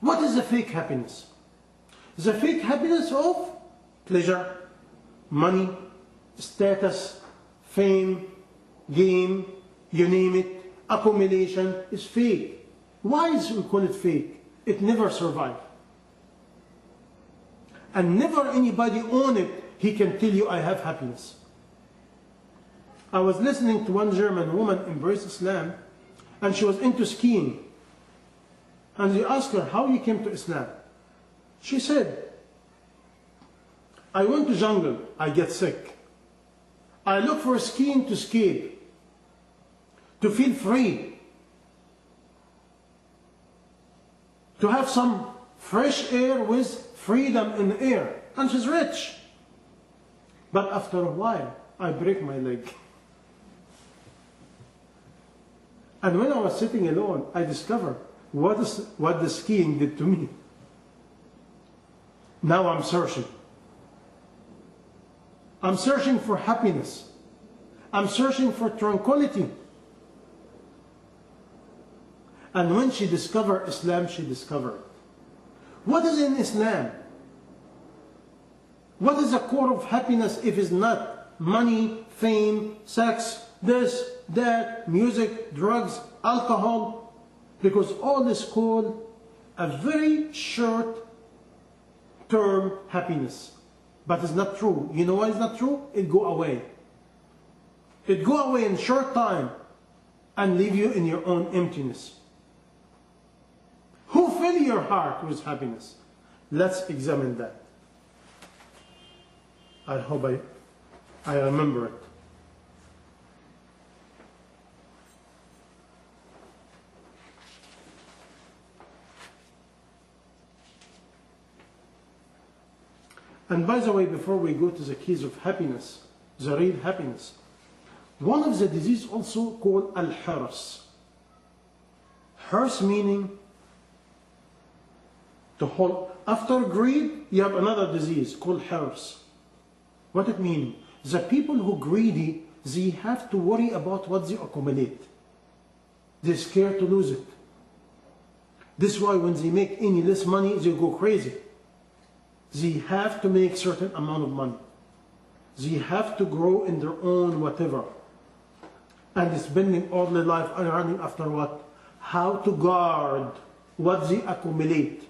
What is the fake happiness? The fake happiness of pleasure, money, status, fame, gain, you name it, accumulation is fake. Why is we call it fake? It never survived. And never anybody own it, he can tell you I have happiness. I was listening to one German woman embrace Islam, and she was into skiing. And they asked her, how you came to Islam? She said, I went to jungle, I get sick. I look for skiing to escape, to feel free, to have some fresh air with freedom in the air. And she's rich. But after a while, I break my leg. And when I was sitting alone, I discovered what the skiing did to me. Now I'm searching. I'm searching for happiness. I'm searching for tranquility. And when she discovered Islam, she discovered. What is in Islam? What is the core of happiness if it's not money, fame, sex, this, that, music, drugs, alcohol? Because all is called a very short term happiness. But it's not true. You know why it's not true? It go away. It go away in short time and leave you in your own emptiness. Who fill your heart with happiness? Let's examine that. I hope I remember it. And by the way, before we go to the keys of happiness, the real happiness, one of the diseases also called al-hirs. Hirs meaning to hold. After greed, you have another disease called hirs. What it means? The people who greedy, they have to worry about what they accumulate. They're scared to lose it. This is why when they make any less money, they go crazy. They have to make certain amount of money. They have to grow in their own whatever. And spending all their life running after what? How to guard what they accumulate.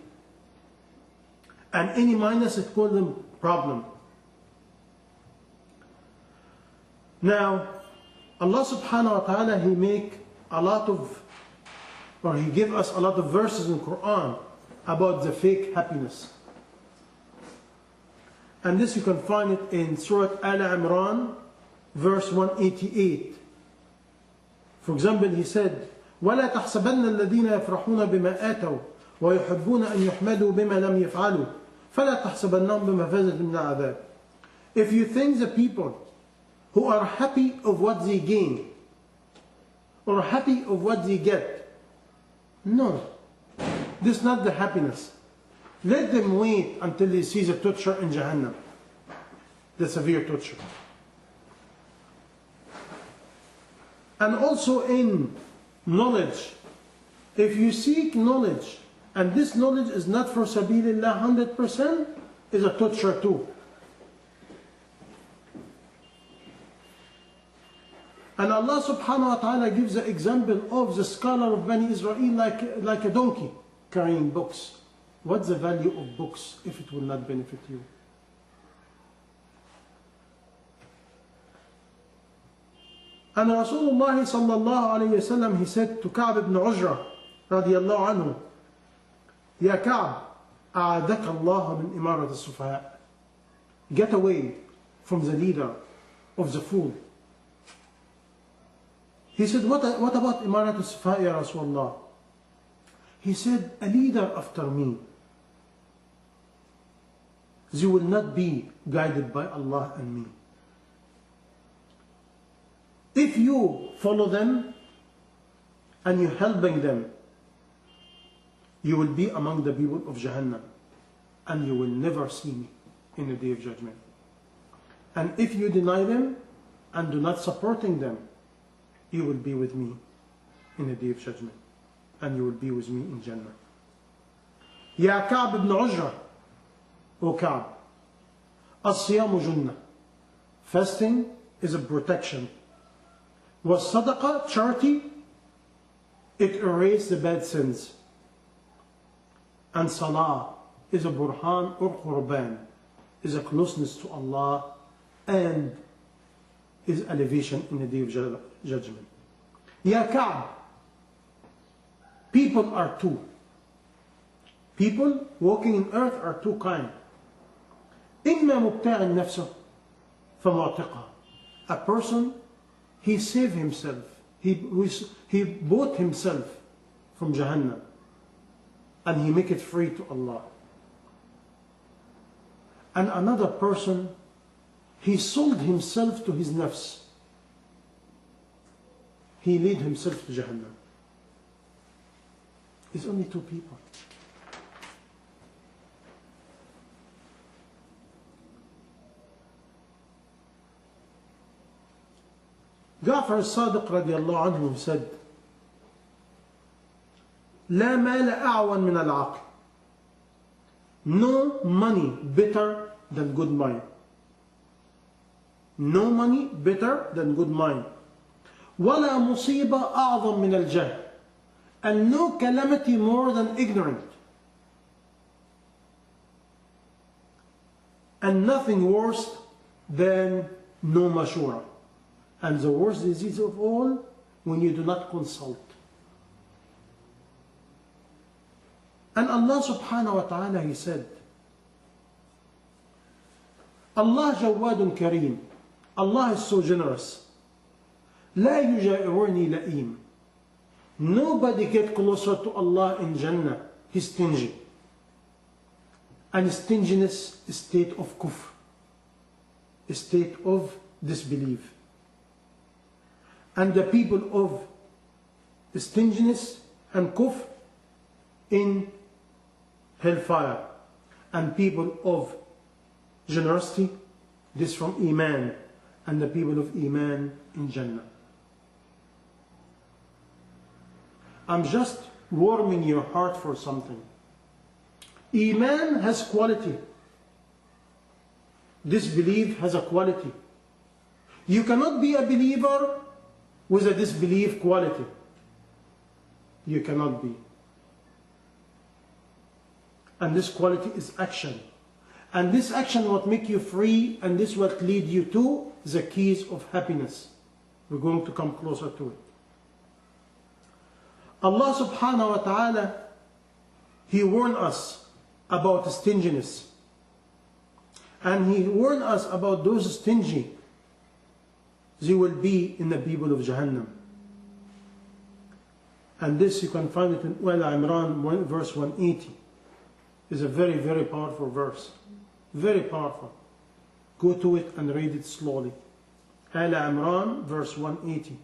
And any minus, it calls them problem. Now, Allah subhanahu wa ta'ala, He make a lot of, or He give us a lot of verses in Quran about the fake happiness. And this you can find it in Surah Al-Imran, verse 188. For example, He said, وَلَا تَحْسَبَنَّ الَّذِينَ يَفْرَحُونَ بِمَا آتَوْا وَيُحِبُّونَ أَن يُحْمَدُوا بِمَا لَمْ يَفْعَلُوا فَلَا تَحْسَبَنَّهُمْ بِمَفَازَةٍ مِنَ الْعَذَابِ. If you think the people who are happy of what they gain, or happy of what they get, no, this is not the happiness. Let them wait until they see the torture in Jahannam, the severe torture. And also in knowledge, if you seek knowledge, and this knowledge is not for Sabilillah 100%, is a torture too. And Allah subhanahu wa ta'ala gives the example of the scholar of Bani Israel like a donkey carrying books. What's the value of books if it will not benefit you? And Rasulullah sallallahu alayhi wa sallam, he said to Ka'b ibn Ujra radiyallahu anhu, Ya Ka'b, أعاذك الله من إمارة السفهاء. Get away from the leader of the fool. He said, what about إمارة السفهاء ya Rasulullah? He said, a leader after me. They will not be guided by Allah and me. If you follow them and you're helping them, you will be among the people of Jahannam and you will never see me in the day of judgment. And if you deny them and do not supporting them, you will be with me in the day of judgment and you will be with me in Jannah. يا كعب بن عجرة, O Ka'b, الصيام جنة. Fasting is a protection. والصدقة, charity, it erases the bad sins. And salah is a burhan or qurban, is a closeness to Allah and is elevation in the day of judgment. Ya Ka'b, people are two. People walking in earth are two kind. إما مبتاع نفسه فمعتقها. A person, he saved himself. He bought himself from Jahannam and he make it free to Allah. And another person, he sold himself to his nafs. He led himself to Jahannam. It's only two people. Ja'far al-Sadiq radiallahu anhu said, لا مال أعون من العقل. No money better than good mind. No money better than good mind. ولا مصيبة أعظم من الجهل. And no calamity more than ignorant. And nothing worse than no mashura. And the worst disease of all, when you do not consult. And Allah subhanahu wa ta'ala, He said, Allah Jawadun Kareem. Allah is so generous. لا يجاورني لئيم. Nobody get closer to Allah in Jannah. He's stingy. And stinginess is state of kufr. A state of disbelief. And the people of stinginess and kufr in hellfire. And people of generosity, this from Iman. And the people of Iman in Jannah. I'm just warming your heart for something. Iman has quality. Disbelief has a quality. You cannot be a believer with a disbelief quality. You cannot be. And this quality is action. And this action what make you free, and this what lead you to the keys of happiness. We're going to come closer to it. Allah subhanahu wa ta'ala, He warned us about stinginess. And He warned us about those stingy. They will be in the people of Jahannam. And this you can find it in Al Imran verse 180. It's a very, very powerful verse. Very powerful. Go to it and read it slowly. Al Imran verse 180.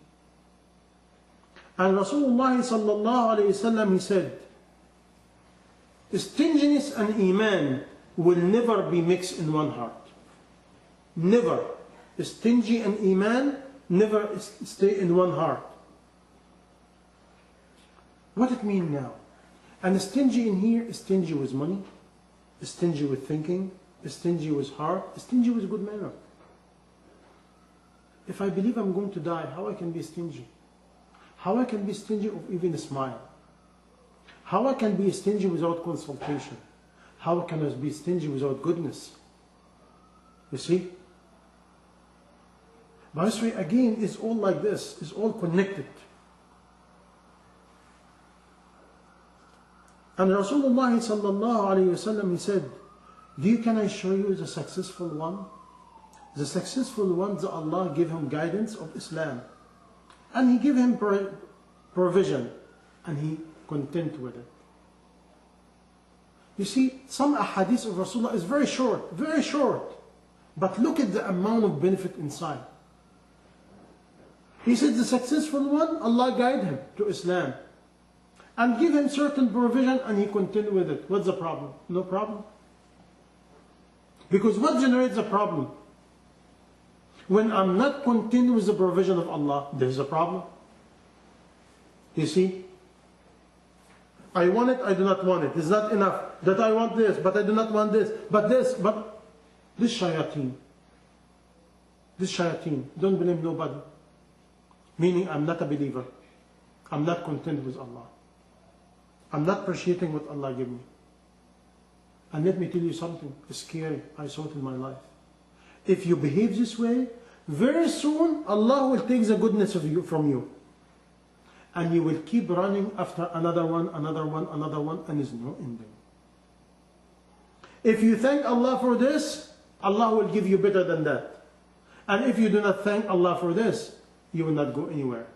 And Rasulullah sallallahu alayhi wasallam, he said, stinginess and Iman will never be mixed in one heart. Never. Stingy and Iman never stay in one heart. What it mean now? And stingy in here is stingy with money, stingy with thinking, stingy with heart, stingy with good manner. If I believe I'm going to die, how I can be stingy? How I can be stingy of even a smile? How I can be stingy without consultation? How can I be stingy without goodness? You see? But this way again, it's all like this. It's all connected. And Rasulullah sallallahu alayhi wasallam, he said, can I show you the successful one? The successful one that Allah gave him guidance of Islam. And He gave him provision. And he content with it. You see, some ahadith of Rasulullah is very short. Very short. But look at the amount of benefit inside. He said the successful one, Allah guide him to Islam. And give him certain provision and he continue with it. What's the problem? No problem. Because what generates the problem? When I'm not continuing with the provision of Allah, there's a problem. You see? I want it, I do not want it. It's not enough. That I want this, but I do not want this. But this, but this shayateen. This shayateen. Don't blame nobody. Meaning I'm not a believer. I'm not content with Allah. I'm not appreciating what Allah gave me. And let me tell you something scary. I saw it in my life. If you behave this way, very soon Allah will take the goodness of you from you. And you will keep running after another one, another one, another one, and there's no ending. If you thank Allah for this, Allah will give you better than that. And if you do not thank Allah for this, you will not go anywhere.